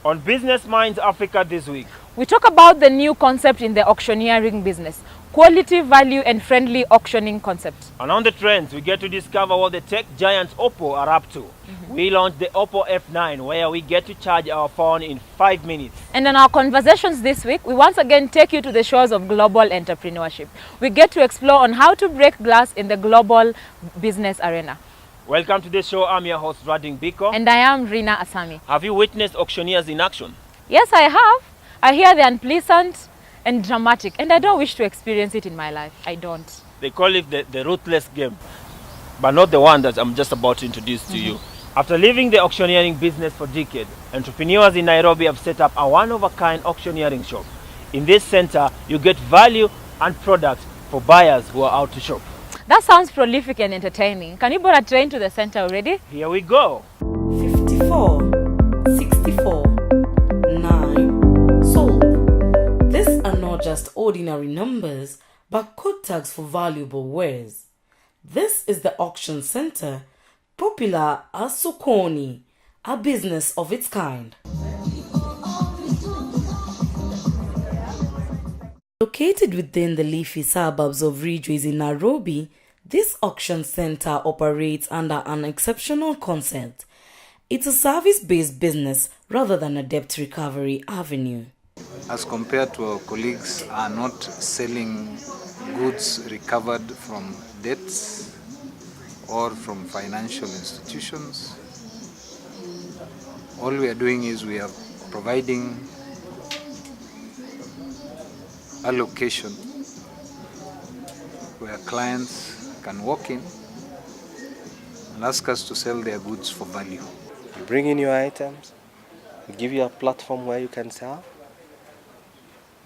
On Business Minds Africa this week, we talk about the new concept in the auctioneering business, quality, value and friendly auctioning concept. And on the trends, we get to discover what the tech giants OPPO are up to. We launched the OPPO F9, where we get to charge our phone in 5 minutes. And in our conversations this week, we once again take you to the shores of global entrepreneurship. We get to explore on how to break glass in the global business arena. Welcome to the show. I'm your host, Rading Biko. And I am Rina Asami. Have you witnessed auctioneers in action? Yes, I have. I hear the unpleasant and dramatic, and I don't wish to experience it in my life. I don't. They call it the ruthless game, but not the one that I'm just about to introduce to you. After leaving the auctioneering business for decades, entrepreneurs in Nairobi have set up a one-of-a-kind auctioneering shop. In this center, you get value and products for buyers who are out to shop. That sounds prolific and entertaining. Can you board a train to the center already? Here we go. 54, 64, 9, sold. These are not just ordinary numbers, but code tags for valuable wares. This is the auction center, popular as Sokoni, a business of its kind. Located within the leafy suburbs of Ridgeways in Nairobi, this auction center operates under an exceptional concept. It's a service-based business rather than a debt recovery avenue. As compared to our colleagues, are not selling goods recovered from debts or from financial institutions. All we are doing is we are providing a location where clients can walk in and ask us to sell their goods for value. You bring in your items, we give you a platform where you can sell.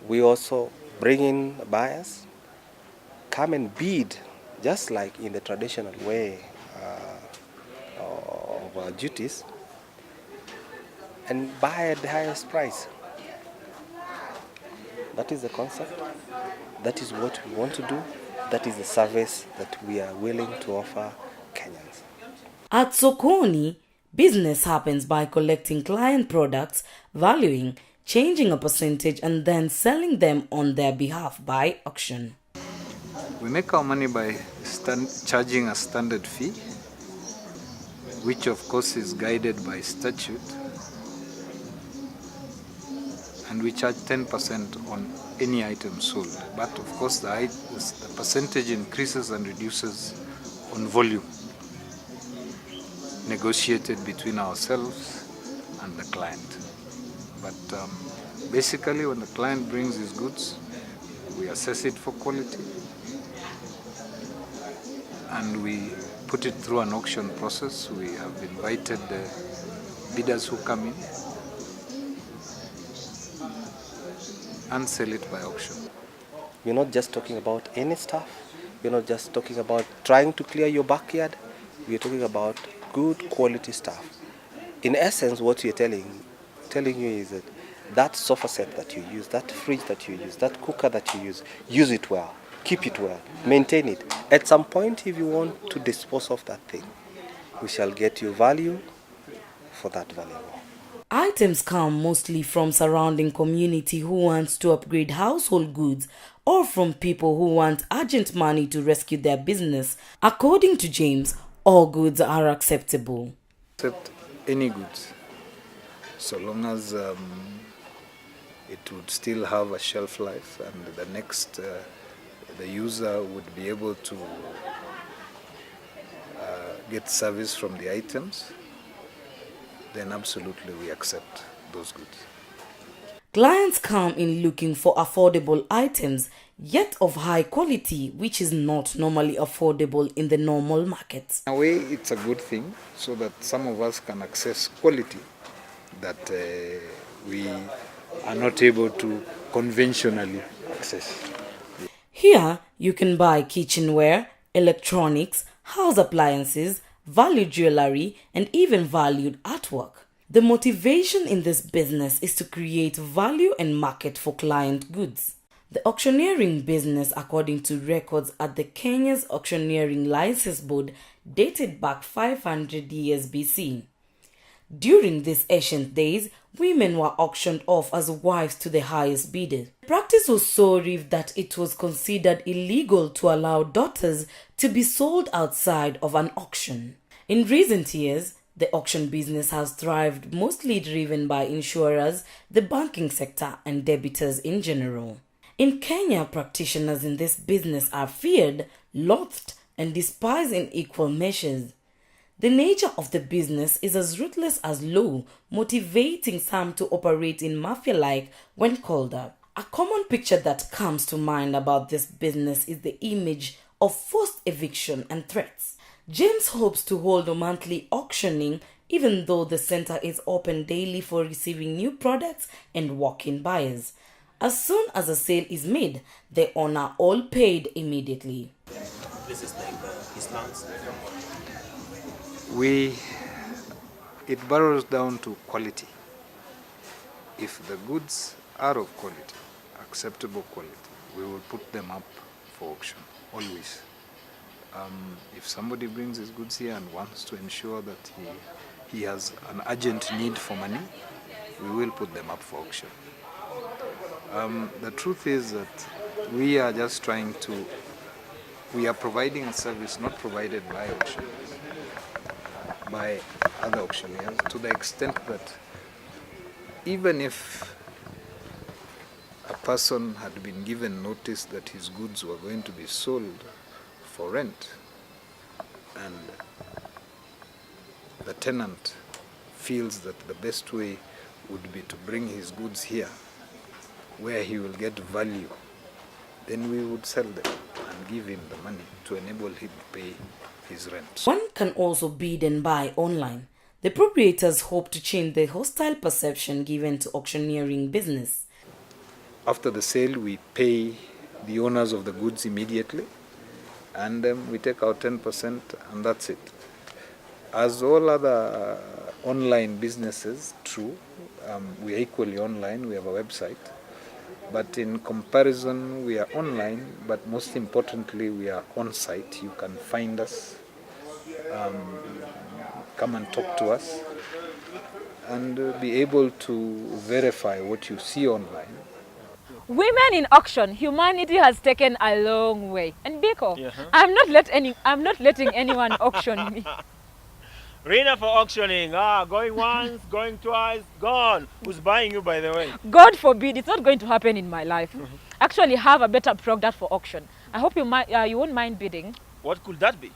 We also bring in buyers, come and bid, just like in the traditional way of our duties, and buy at the highest price. That is the concept. That is what we want to do. That is the service that we are willing to offer Kenyans. At Sokoni, business happens by collecting client products, valuing, changing a percentage, and then selling them on their behalf by auction. We make our money by charging a standard fee, which of course is guided by statute. And we charge 10% on any item sold. But of course the percentage increases and reduces on volume, negotiated between ourselves and the client. But basically when the client brings his goods, we assess it for quality and we put it through an auction process. We have invited the bidders who come in and sell it by auction. We're not just talking about any stuff. We're not just talking about trying to clear your backyard. We're talking about good quality stuff. In essence, what we're telling you is that that sofa set that you use, that fridge that you use, that cooker that you use it well, keep it well, maintain it. At some point, if you want to dispose of that thing, we shall get you value for that value. Items come mostly from surrounding community who wants to upgrade household goods or from people who want urgent money to rescue their business. According to James, all goods are acceptable. Accept any goods, so long as it would still have a shelf life and the user would be able to get service from the items, then absolutely we accept those goods. Clients come in looking for affordable items, yet of high quality, which is not normally affordable in the normal market. In a way, it's a good thing so that some of us can access quality that we are not able to conventionally access. Here, you can buy kitchenware, electronics, house appliances, valued jewelry, and even valued artwork. The motivation in this business is to create value and market for client goods. The auctioneering business, according to records at the Kenya's Auctioneering License Board, dated back 500 years BC. During these ancient days, women were auctioned off as wives to the highest bidder. The practice was so rife that it was considered illegal to allow daughters to be sold outside of an auction. In recent years, the auction business has thrived, mostly driven by insurers, the banking sector, and debtors in general. In Kenya, practitioners in this business are feared, loathed, and despised in equal measures. The nature of the business is as ruthless as law, motivating some to operate in mafia-like when called up. A common picture that comes to mind about this business is the image of forced eviction and threats. James hopes to hold a monthly auctioning even though the center is open daily for receiving new products and walk-in buyers. As soon as a sale is made, the owner all paid immediately. This is like his lungs. It boils down to quality. If the goods are of quality, acceptable quality, we will put them up for auction, always. If somebody brings his goods here and wants to ensure that he has an urgent need for money, we will put them up for auction. The truth is that we are just we are providing a service not provided by auction, by other auctioneers, to the extent that even if a person had been given notice that his goods were going to be sold for rent, and the tenant feels that the best way would be to bring his goods here where he will get value, then we would sell them and give him the money to enable him to pay his rent. One can also bid and buy online. The proprietors hope to change the hostile perception given to auctioneering business. After the sale, we pay the owners of the goods immediately, and we take our 10%, and that's it. As all other online businesses, true, we are equally online, we have a website, but in comparison we are online, but most importantly we are on site. You can find us, come and talk to us, and be able to verify what you see online. Women in auction, humanity has taken a long way. And Biko, Yeah. I'm not letting anyone auction me. Rina for auctioning. Going once, going twice, gone. Who's buying you, by the way? God forbid, it's not going to happen in my life. Actually have a better product for auction. I hope you won't mind bidding. What could that be?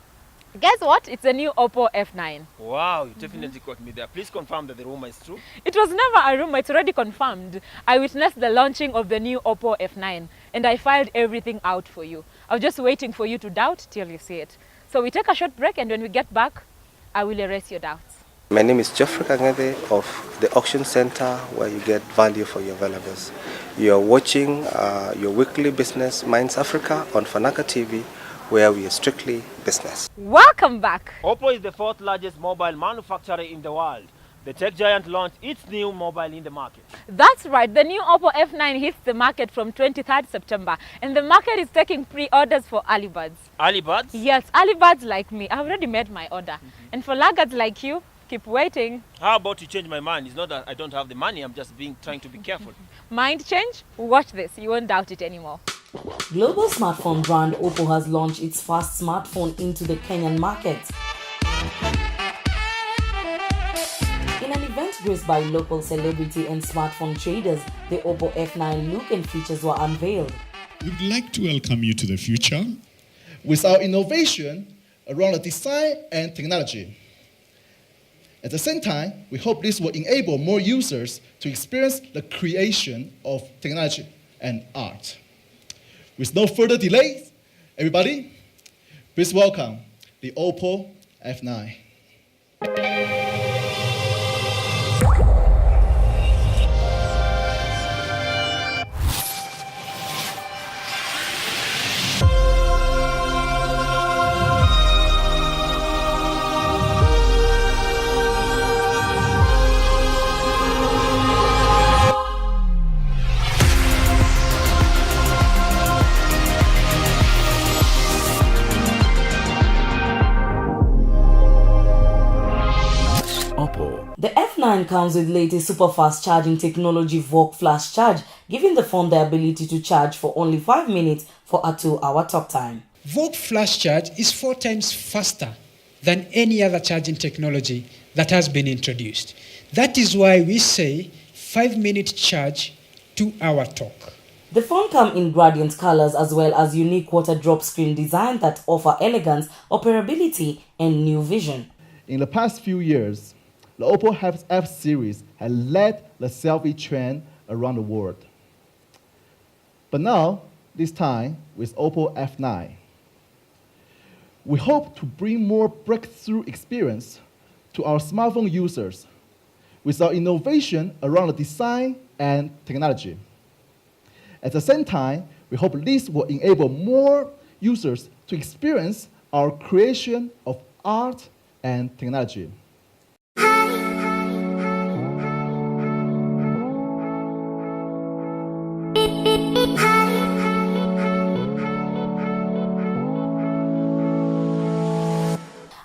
Guess what? It's a new OPPO F9. Wow, you definitely caught me there. Please confirm that the rumor is true. It was never a rumor, it's already confirmed. I witnessed the launching of the new OPPO F9 and I filed everything out for you. I was just waiting for you to doubt till you see it. So we take a short break, and when we get back, I will erase your doubts. My name is Geoffrey Kangede of the Auction Center, where you get value for your valuables. You are watching your weekly business, Minds Africa, on Fanaka TV, where we are strictly business. Welcome back. OPPO is the fourth largest mobile manufacturer in the world. The tech giant launched its new mobile in the market. That's right, the new OPPO F9 hits the market from 23rd September, and the market is taking pre-orders for early birds. Early birds? Yes, early birds like me, I've already made my order. And for laggards like you, keep waiting. How about you change my mind? It's not that I don't have the money, I'm just trying to be careful. Mind change? Watch this, you won't doubt it anymore. Global smartphone brand OPPO has launched its first smartphone into the Kenyan market. In an event graced by local celebrity and smartphone traders, the OPPO F9 look and features were unveiled. We'd like to welcome you to the future with our innovation around the design and technology. At the same time, we hope this will enable more users to experience the creation of technology and art. With no further delays, everybody, please welcome the OPPO F9. F9 comes with latest super fast charging technology VOOC Flash Charge, giving the phone the ability to charge for only 5 minutes for a 2-hour talk time. VOOC Flash Charge is 4 times faster than any other charging technology that has been introduced. That is why we say 5-minute charge, 2-hour talk. The phone comes in gradient colors as well as unique water drop screen design that offer elegance, operability, and new vision. In the past few years, the OPPO F series has led the selfie trend around the world. But now, this time with OPPO F9, we hope to bring more breakthrough experience to our smartphone users with our innovation around the design and technology. At the same time, we hope this will enable more users to experience our creation of art and technology.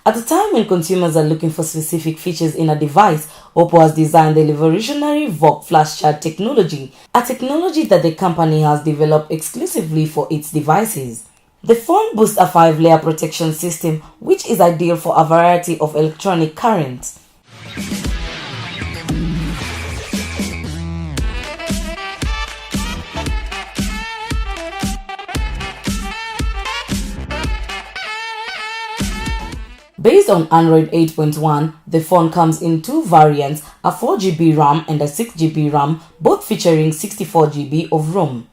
At a time when consumers are looking for specific features in a device, OPPO has designed the revolutionary VOOC Flash Charge technology, a technology that the company has developed exclusively for its devices. The phone boasts a 5-layer protection system, which is ideal for a variety of electronic currents. Based on Android 8.1, the phone comes in 2 variants, a 4GB RAM and a 6GB RAM, both featuring 64GB of ROM.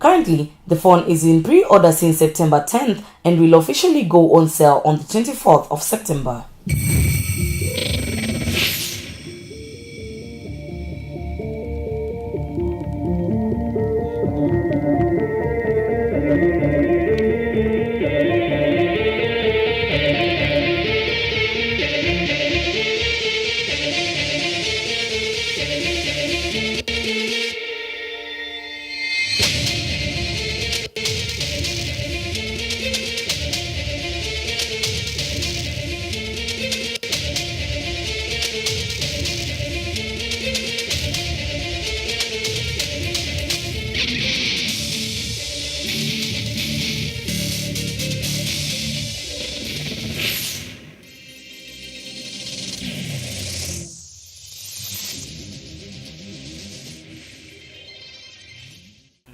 Currently, the phone is in pre-order since September 10th and will officially go on sale on the 24th of September.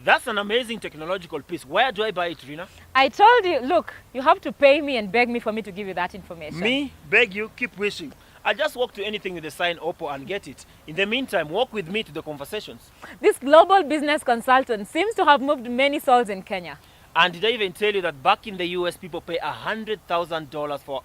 That's an amazing technological piece. Where do I buy it, Rina? I told you, look, you have to pay me and beg me for me to give you that information. Me? Beg you? Keep wishing. I just walk to anything with the sign OPPO and get it. In the meantime, walk with me to the conversations. This global business consultant seems to have moved many souls in Kenya. And did I even tell you that back in the US, people pay $100,000 for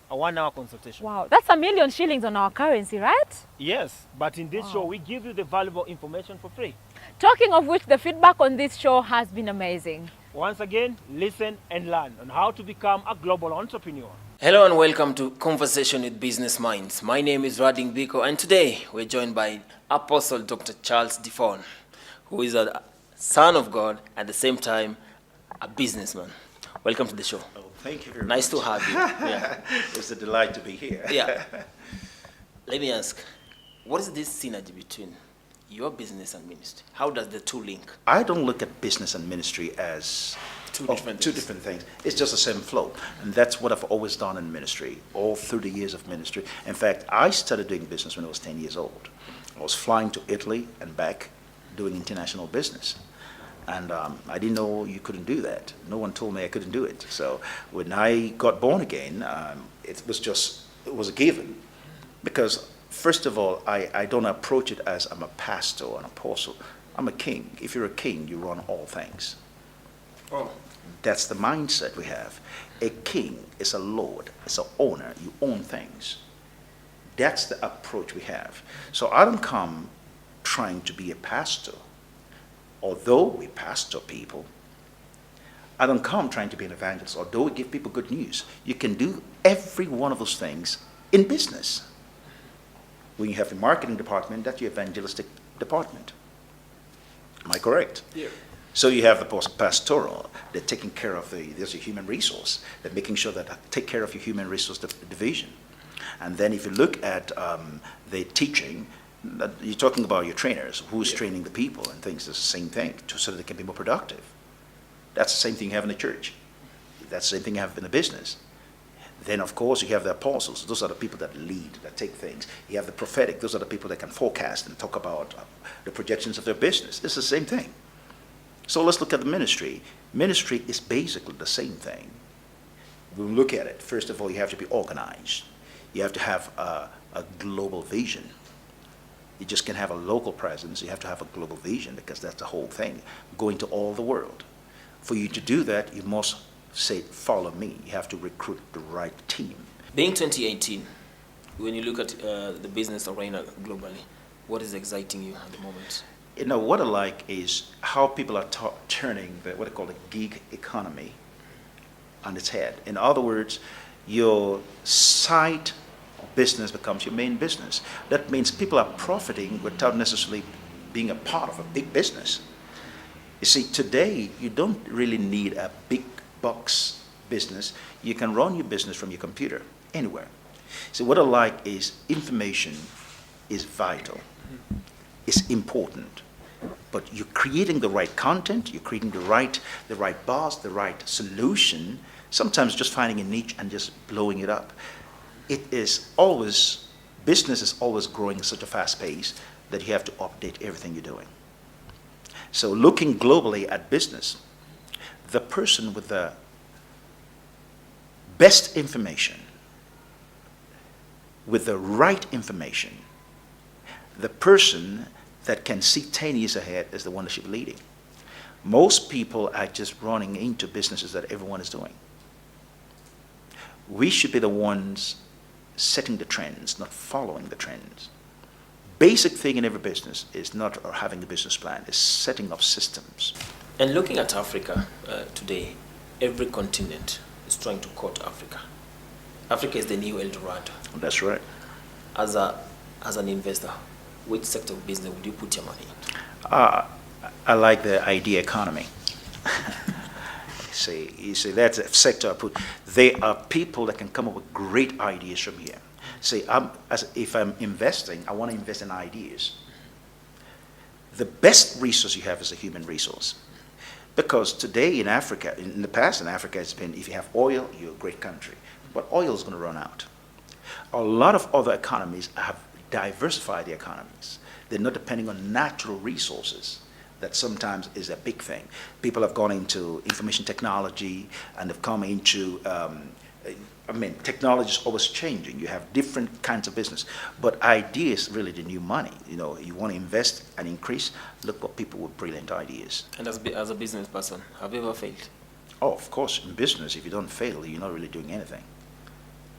a 1-hour consultation? Wow, that's a million shillings on our currency, right? Yes, but in this show, we give you the valuable information for free. Talking of which, the feedback on this show has been amazing. Once again, listen and learn on how to become a global entrepreneur. Hello and welcome to Conversation with Business Minds. My name is Rading Biko, and today we're joined by Apostle Dr. Charles Defon, who is a son of God, at the same time a businessman. Welcome to the show. Oh, thank you very Nice much. to have you. Yeah. It's a delight to be here. Yeah. Let me ask, what is this synergy between your business and ministry? How does the two link? I don't look at business and ministry as Two two different different things. It's just the same flow. And that's what I've always done in ministry, all through the years of ministry. In fact, I started doing business when I was 10 years old. I was flying to Italy and back doing international business. And I didn't know you couldn't do that. No one told me I couldn't do it. So when I got born again, it was a given. Because first of all, I don't approach it as I'm a pastor or an apostle. I'm a king. If you're a king, you run all things. Oh. That's the mindset we have. A king is a lord, it's an owner, you own things. That's the approach we have. So I don't come trying to be a pastor. Although we pastor people, I don't come trying to be an evangelist. Although we give people good news, you can do every one of those things in business. When you have the marketing department, that's your evangelistic department. Am I correct? Yeah. So you have the pastoral, they're taking care of there's a human resource, they're making sure that I take care of your human resource division. And then if you look at the teaching, you're talking about your trainers, who's training the people and things. It's the same thing, so that they can be more productive. That's the same thing you have in the church. That's the same thing you have in the business. Then, of course, you have the apostles. Those are the people that lead, that take things. You have the prophetic. Those are the people that can forecast and talk about the projections of their business. It's the same thing. So let's look at the ministry. Ministry is basically the same thing. We'll look at it. First of all, you have to be organized. You have to have a global vision. You just can't have a local presence. You have to have a global vision, because that's the whole thing, going to all the world. For you to do that, you must say, follow me. You have to recruit the right team. Being 2018, when you look at the business arena globally, what is exciting you at the moment? You know, what I like is how people are turning what they call the gig economy on its head. In other words, your side business becomes your main business. That means people are profiting without necessarily being a part of a big business. You see, today, you don't really need a big box business. You can run your business from your computer anywhere. So what I like is information is vital. It's important. But you're creating the right content, you're creating the right buzz, the right solution, sometimes just finding a niche and just blowing it up. Business is always growing at such a fast pace that you have to update everything you're doing. So looking globally at business, the person with the best information, with the right information, the person that can see 10 years ahead is the one that should be leading. Most people are just running into businesses that everyone is doing. We should be the ones setting the trends, not following the trends. Basic thing in every business is not having a business plan, it's setting up systems. And looking at Africa today, every continent is trying to court Africa. Africa is the new El Dorado. That's right. As an investor, which sector of business would you put your money in? I like the idea economy. You see, that's a sector I put. There are people that can come up with great ideas from here. See, if I'm investing, I want to invest in ideas. The best resource you have is a human resource. Because today in Africa, in the past in Africa, it's been, if you have oil, you're a great country. But oil is going to run out. A lot of other economies have diversified the economies. They're not depending on natural resources. That sometimes is a big thing. People have gone into information technology and have come into, technology is always changing. You have different kinds of business. But ideas really the new money. You know, you want to invest and increase, look at people with brilliant ideas. And as a business person, have you ever failed? Oh, of course, in business, if you don't fail, you're not really doing anything.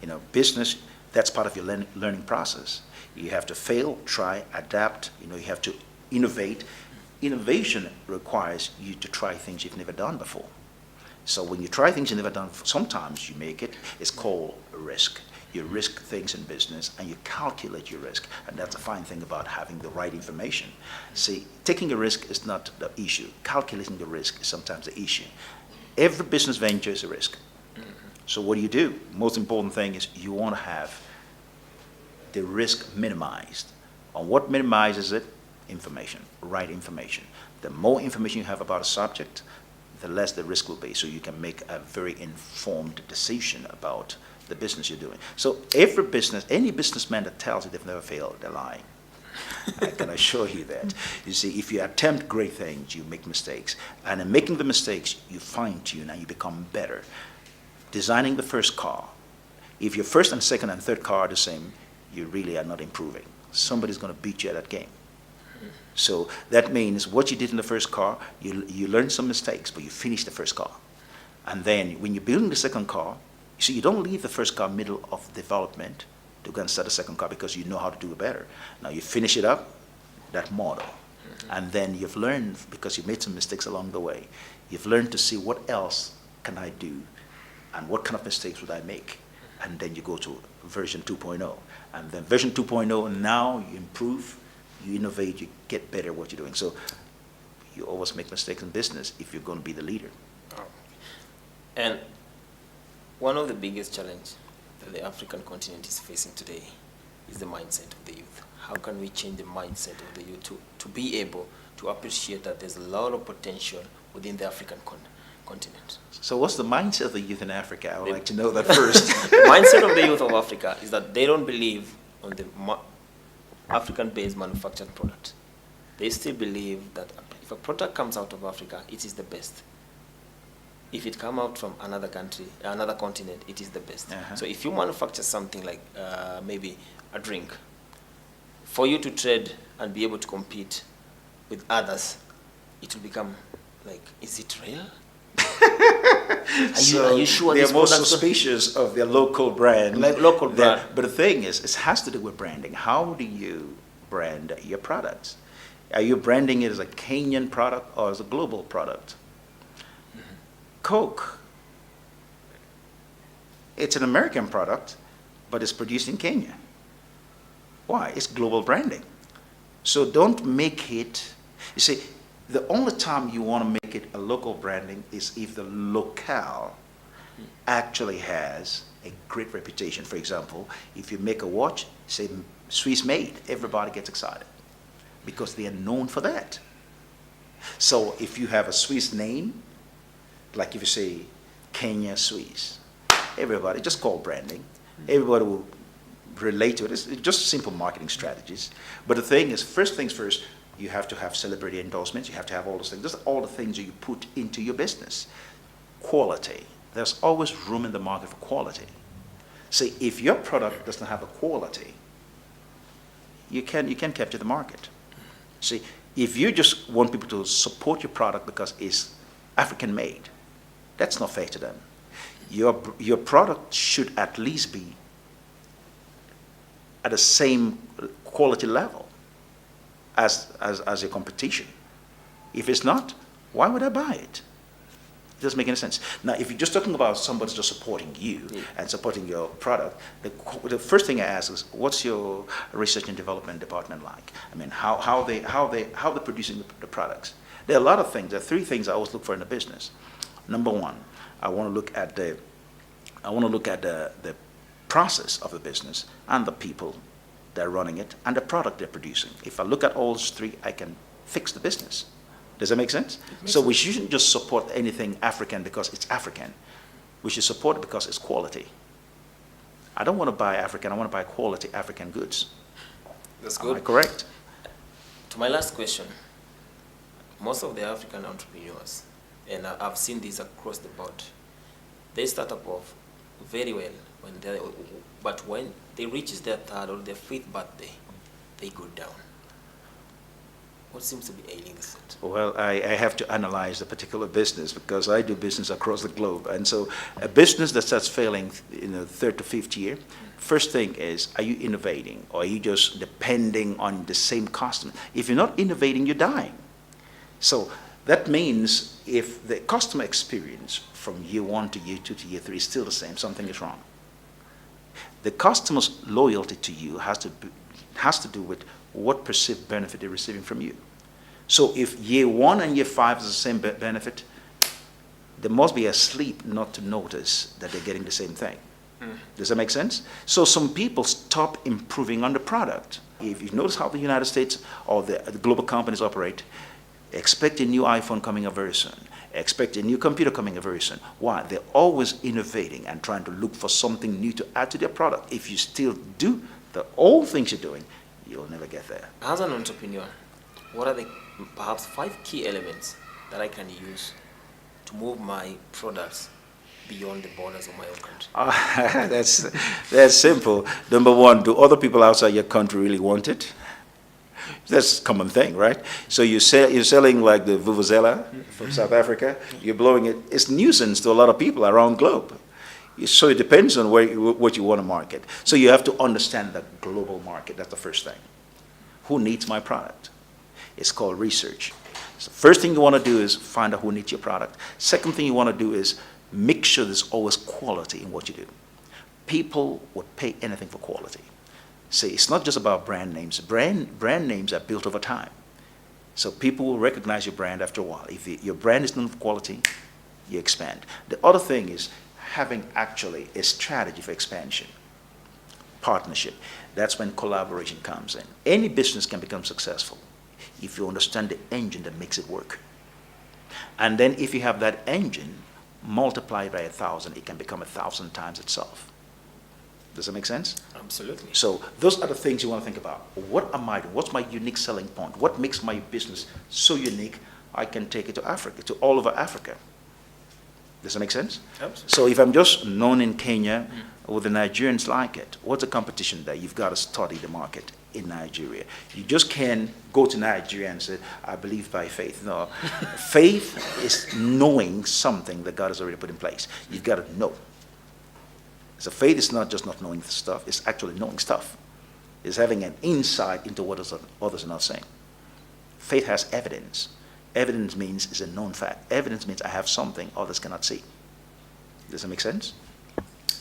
You know, business, that's part of your learning process. You have to fail, try, adapt, you have to innovate. Innovation requires you to try things you've never done before. So when you try things you've never done, sometimes you make it. It's called a risk. You risk things in business and you calculate your risk. And that's a fine thing about having the right information. See, taking a risk is not the issue. Calculating the risk is sometimes the issue. Every business venture is a risk. So what do? Most important thing is you want to have the risk minimized. And what minimizes it? Information, right information. The more information you have about a subject, the less the risk will be, so you can make a very informed decision about the business you're doing. So every business, any businessman that tells you they've never failed, they're lying. I can assure you that. You see, if you attempt great things, you make mistakes. And in making the mistakes, you fine-tune and you become better. Designing the first car, if your first and second and third car are the same, you really are not improving. Somebody's going to beat you at that game. So that means what you did in the first car, you learned some mistakes, but you finished the first car. And then when you're building the second car, you see, you don't leave the first car middle of development to go and start the second car because you know how to do it better. Now you finish it up, that model. And then you've learned, because you made some mistakes along the way, you've learned to see what else can I do and what kind of mistakes would I make. And then you go to version 2.0. And then version 2.0, now you improve, you innovate, you get better at what you're doing. So you always make mistakes in business if you're going to be the leader. And one of the biggest challenges that the African continent is facing today is the mindset of the youth. How can we change the mindset of the youth to be able to appreciate that there's a lot of potential within the African continent? So what's the mindset of the youth in Africa? I would like to know that first. The mindset of the youth of Africa is that they don't believe on the African-based manufactured product. They still believe that if a product comes out of Africa, it is the best. If it comes out from another country, another continent, it is the best. So if you manufacture something like maybe a drink, for you to trade and be able to compete with others, it will become like, is it real? Are you sure they're more suspicious of their local brand? Like local brand. But the thing is, it has to do with branding. How do you brand your products? Are you branding it as a Kenyan product or as a global product? Coke, it's an American product, but it's produced in Kenya. Why? It's global branding. So don't make it, you see, the only time you want to make it a local branding is if the locale actually has a great reputation. For example, if you make a watch, say Swiss made, everybody gets excited because they are known for that. So if you have a Swiss name, like if you say Kenya Swiss, everybody, just call branding. Everybody will relate to it. It's just simple marketing strategies. But the thing is, first things first, you have to have celebrity endorsements. You have to have all those things. Those are all the things that you put into your business. Quality. There's always room in the market for quality. See, if your product doesn't have a quality, you can capture the market. See, if you just want people to support your product because it's African made, that's not fair to them. Your product should at least be at the same quality level as your competition. If it's not, why would I buy it? It doesn't make any sense. Now, if you're just talking about somebody just supporting you and supporting your product, the first thing I ask is, what's your research and development department like? I mean, how they're producing the products. There are a lot of things. There are three things I always look for in a business. Number one, I want to look at the process of the business and the people that are running it and the product they're producing. If I look at all those three, I can fix the business. Does that make sense? So we shouldn't just support anything African because it's African. We should support it because it's quality. I don't want to buy African, I want to buy quality African goods. That's good. Am I correct? To my last question, most of the African entrepreneurs, and I've seen this across the board, they start up off very well, but when they reach their third or their fifth birthday, they go down. What seems to be ailing this? Well, I have to analyze the particular business because I do business across the globe. And so a business that starts failing in the third to fifth year, first thing is, are you innovating or are you just depending on the same customer? If you're not innovating, you're dying. So that means if the customer experience from year 1 to year 2 to year 3 is still the same, something is wrong. The customer's loyalty to you has to do with what perceived benefit they're receiving from you. So if year 1 and year 5 is the same benefit, they must be asleep not to notice that they're getting the same thing. Does that make sense? So some people stop improving on the product. If you notice how the United States or the global companies operate, expect a new iPhone coming up very soon. Expect a new computer coming up very soon. Why? They're always innovating and trying to look for something new to add to their product. If you still do the old things you're doing, you'll never get there. As an entrepreneur, what are the perhaps 5 key elements that I can use to move my products beyond the borders of my own country? That's simple. Number 1, do other people outside your country really want it? That's a common thing, right? So you're selling like the Vuvuzela from South Africa, you're blowing it. It's nuisance to a lot of people around the globe. So it depends on what you want to market. So you have to understand the global market. That's the first thing. Who needs my product? It's called research. So first thing you want to do is find out who needs your product. Second thing you want to do is make sure there's always quality in what you do. People would pay anything for quality. See, it's not just about brand names. Brand names are built over time. So people will recognize your brand after a while. If your brand is known for quality, you expand. The other thing is having actually a strategy for expansion, partnership. That's when collaboration comes in. Any business can become successful if you understand the engine that makes it work. And then if you have that engine, multiply by 1,000, it can become 1,000 times itself. Does that make sense? Absolutely. So those are the things you want to think about. What am I doing? What's my unique selling point? What makes my business so unique I can take it to Africa, to all over Africa? Does that make sense? Absolutely. So if I'm just known in Kenya, or the Nigerians like it, what's the competition there? You've got to study the market in Nigeria. You just can't go to Nigeria and say, I believe by faith. No. Faith is knowing something that God has already put in place. You've got to know. So faith is not just not knowing stuff, it's actually knowing stuff. It's having an insight into what others are not saying. Faith has evidence. Evidence means it's a known fact. Evidence means I have something others cannot see. Does that make sense?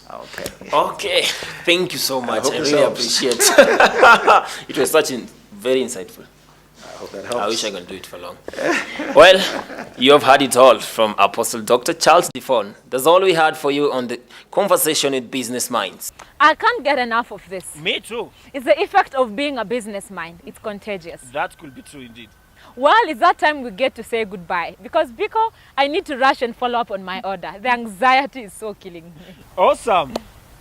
Okay. Okay. Thank you so much. hope I this really helps. appreciate it. Was such very insightful. I hope that helps. I wish I could do it for long. Well, you have heard it all from Apostle Dr. Charles Defon. That's all we had for you on the Conversation with Business Minds. I can't get enough of this. Me too. It's the effect of being a business mind. It's contagious. That could be true indeed. Well, it's that time we get to say goodbye. Because, Biko, I need to rush and follow up on my order. The anxiety is so killing me. Awesome.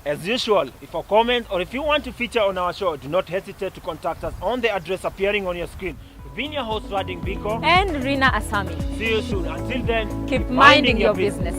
As usual, if a comment or if you want to feature on our show, do not hesitate to contact us on the address appearing on your screen. We've been your host, Rading Biko. And Rina Asami. See you soon. Until then, Keep minding your business.